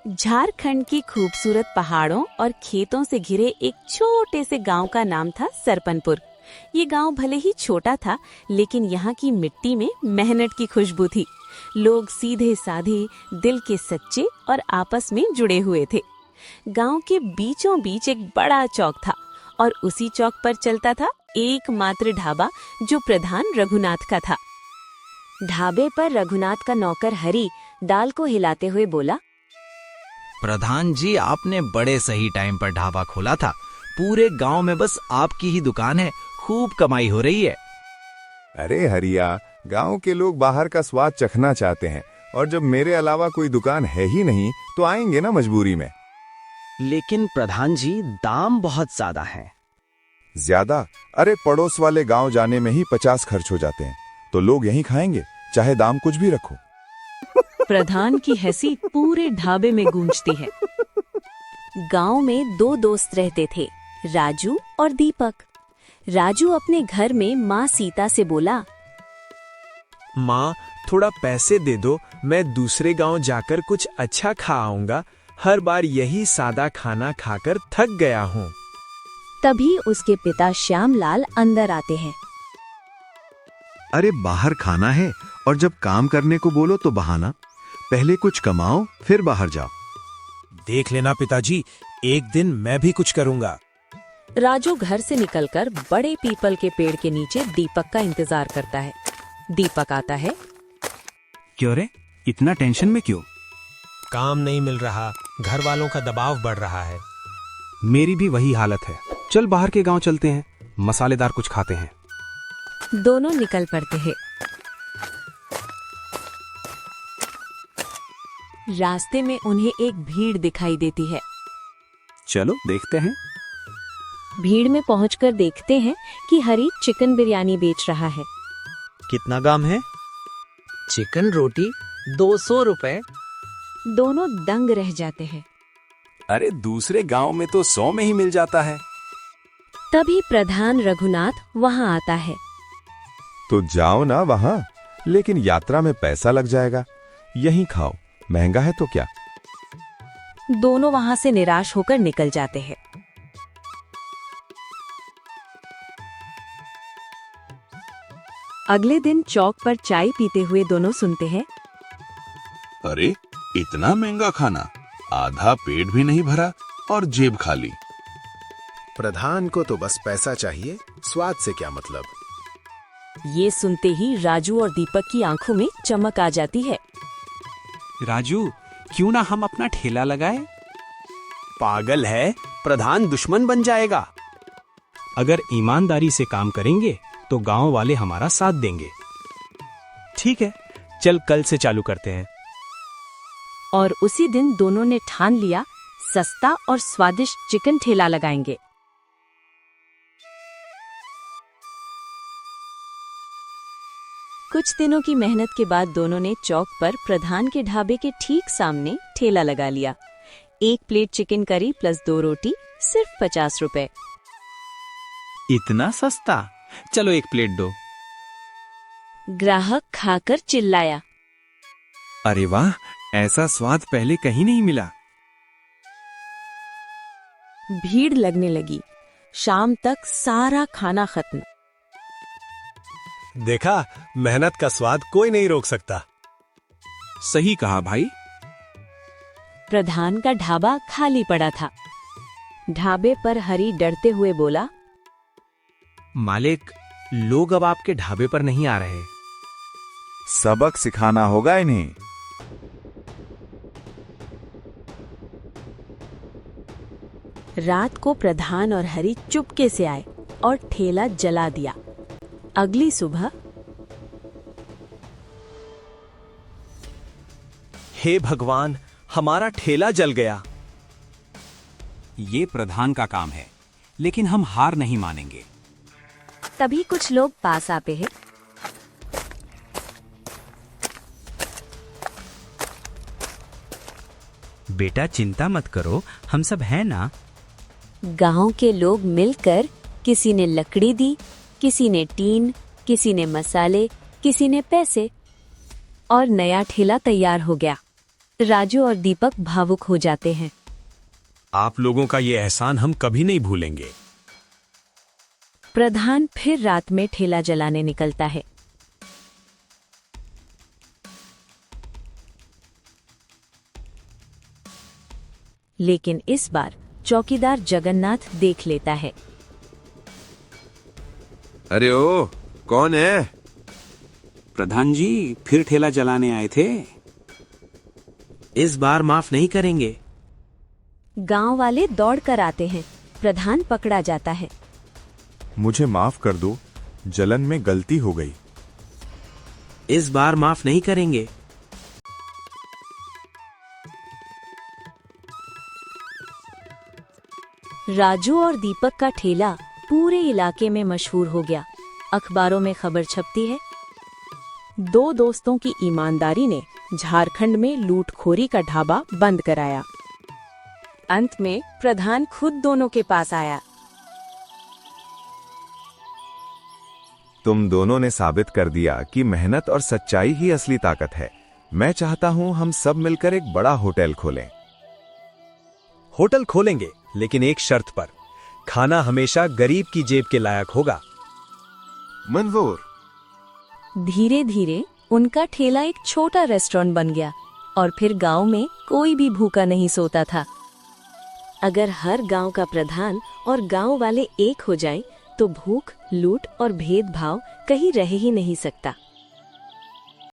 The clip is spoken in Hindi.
झारखंड की खूबसूरत पहाड़ों और खेतों से घिरे एक छोटे से गांव का नाम था सरपनपुर। ये गांव भले ही छोटा था, लेकिन यहाँ की मिट्टी में मेहनत की खुशबू थी। लोग सीधे साधे, दिल के सच्चे और आपस में जुड़े हुए थे। गांव के बीचों बीच एक बड़ा चौक था और उसी चौक पर चलता था एकमात्र ढाबा, जो प्रधान रघुनाथ का था। ढाबे पर रघुनाथ का नौकर हरी दाल को हिलाते हुए बोला, प्रधान जी, आपने बड़े सही टाइम पर ढाबा खोला था। पूरे गांव में बस आपकी ही दुकान है, खूब कमाई हो रही है। अरे हरिया, गांव के लोग बाहर का स्वाद चखना चाहते हैं, और जब मेरे अलावा कोई दुकान है ही नहीं तो आएंगे ना मजबूरी में। लेकिन प्रधान जी, दाम बहुत ज्यादा है। ज्यादा? अरे पड़ोस वाले गांव जाने में ही 50 खर्च हो जाते हैं, तो लोग यहीं खाएंगे, चाहे दाम कुछ भी रखो। प्रधान की हंसी पूरे ढाबे में गूंजती है। गांव में दो दोस्त रहते थे, राजू और दीपक। राजू अपने घर में माँ सीता से बोला, माँ, थोड़ा पैसे दे दो, मैं दूसरे गांव जाकर कुछ अच्छा खा आऊंगा। हर बार यही सादा खाना खाकर थक गया हूँ। तभी उसके पिता श्यामलाल अंदर आते हैं। अरे बाहर खाना है, और जब काम करने को बोलो तो बहाना। पहले कुछ कमाओ, फिर बाहर जाओ। देख लेना पिताजी, एक दिन मैं भी कुछ करूंगा। राजू घर से निकलकर बड़े पीपल के पेड़ के नीचे दीपक का इंतजार करता है। दीपक आता है। क्यों रे, इतना टेंशन में क्यों? काम नहीं मिल रहा, घर वालों का दबाव बढ़ रहा है। मेरी भी वही हालत है। चल बाहर के गांव चलते हैं, मसालेदार कुछ खाते हैं। दोनों निकल पड़ते हैं। रास्ते में उन्हें एक भीड़ दिखाई देती है। चलो देखते हैं। भीड़ में पहुंचकर देखते हैं कि हरी चिकन बिरयानी बेच रहा है। कितना दाम है? चिकन रोटी 200 रुपए। दोनों दंग रह जाते हैं। अरे दूसरे गांव में तो 100 में ही मिल जाता है। तभी प्रधान रघुनाथ वहां आता है। तो जाओ ना वहां, लेकिन यात्रा में पैसा लग जाएगा। यहीं खाओ, महंगा है तो क्या। दोनों वहां से निराश होकर निकल जाते हैं। अगले दिन चौक पर चाय पीते हुए दोनों सुनते हैं, अरे इतना महंगा खाना, आधा पेट भी नहीं भरा और जेब खाली। प्रधान को तो बस पैसा चाहिए, स्वाद से क्या मतलब। ये सुनते ही राजू और दीपक की आंखों में चमक आ जाती है। राजू, क्यों ना हम अपना ठेला लगाए? पागल है, प्रधान दुश्मन बन जाएगा। अगर ईमानदारी से काम करेंगे तो गांव वाले हमारा साथ देंगे। ठीक है, चल कल से चालू करते हैं। और उसी दिन दोनों ने ठान लिया, सस्ता और स्वादिष्ट चिकन ठेला लगाएंगे। कुछ दिनों की मेहनत के बाद दोनों ने चौक पर प्रधान के ढाबे के ठीक सामने ठेला लगा लिया। 1 प्लेट चिकन करी प्लस 2 रोटी, सिर्फ 50 रुपए। इतना सस्ता? चलो 1 प्लेट दो। ग्राहक खाकर चिल्लाया, अरे वाह, ऐसा स्वाद पहले कहीं नहीं मिला। भीड़ लगने लगी। शाम तक सारा खाना खत्म। देखा, मेहनत का स्वाद कोई नहीं रोक सकता। सही कहा भाई। प्रधान का ढाबा खाली पड़ा था। ढाबे पर हरी डरते हुए बोला, मालिक, लोग अब आपके ढाबे पर नहीं आ रहे। सबक सिखाना होगा इन्हें। रात को प्रधान और हरी चुपके से आए और ठेला जला दिया। अगली सुबह, हे भगवान, हमारा ठेला जल गया। ये प्रधान का काम है, लेकिन हम हार नहीं मानेंगे। तभी कुछ लोग पास आते हैं। बेटा चिंता मत करो, हम सब हैं ना। गांव के लोग मिलकर किसी ने लकड़ी दी, किसी ने टीन, किसी ने मसाले, किसी ने पैसे, और नया ठेला तैयार हो गया। राजू और दीपक भावुक हो जाते हैं। आप लोगों का ये एहसान हम कभी नहीं भूलेंगे। प्रधान फिर रात में ठेला जलाने निकलता है। लेकिन इस बार चौकीदार जगन्नाथ देख लेता है। अरे ओ, कौन है? प्रधान जी फिर ठेला जलाने आए थे। इस बार माफ नहीं करेंगे। गांव वाले दौड़ कर आते हैं। प्रधान पकड़ा जाता है। मुझे माफ कर दो, जलन में गलती हो गई। इस बार माफ नहीं करेंगे। राजू और दीपक का ठेला पूरे इलाके में मशहूर हो गया। अखबारों में खबर छपती है। दो दोस्तों की ईमानदारी ने झारखंड में लूटखोरी का ढाबा बंद कराया। अंत में प्रधान खुद दोनों के पास आया। तुम दोनों ने साबित कर दिया कि मेहनत और सच्चाई ही असली ताकत है। मैं चाहता हूं हम सब मिलकर एक बड़ा होटल खोलें। होटल खोलेंगे, लेकिन एक शर्त पर। खाना हमेशा गरीब की जेब के लायक होगा। मंजूर। धीरे धीरे उनका ठेला एक छोटा रेस्टोरेंट बन गया और फिर गांव में कोई भी भूखा नहीं सोता था। अगर हर गांव का प्रधान और गांव वाले एक हो जाएं, तो भूख, लूट और भेदभाव कहीं रह ही नहीं सकता।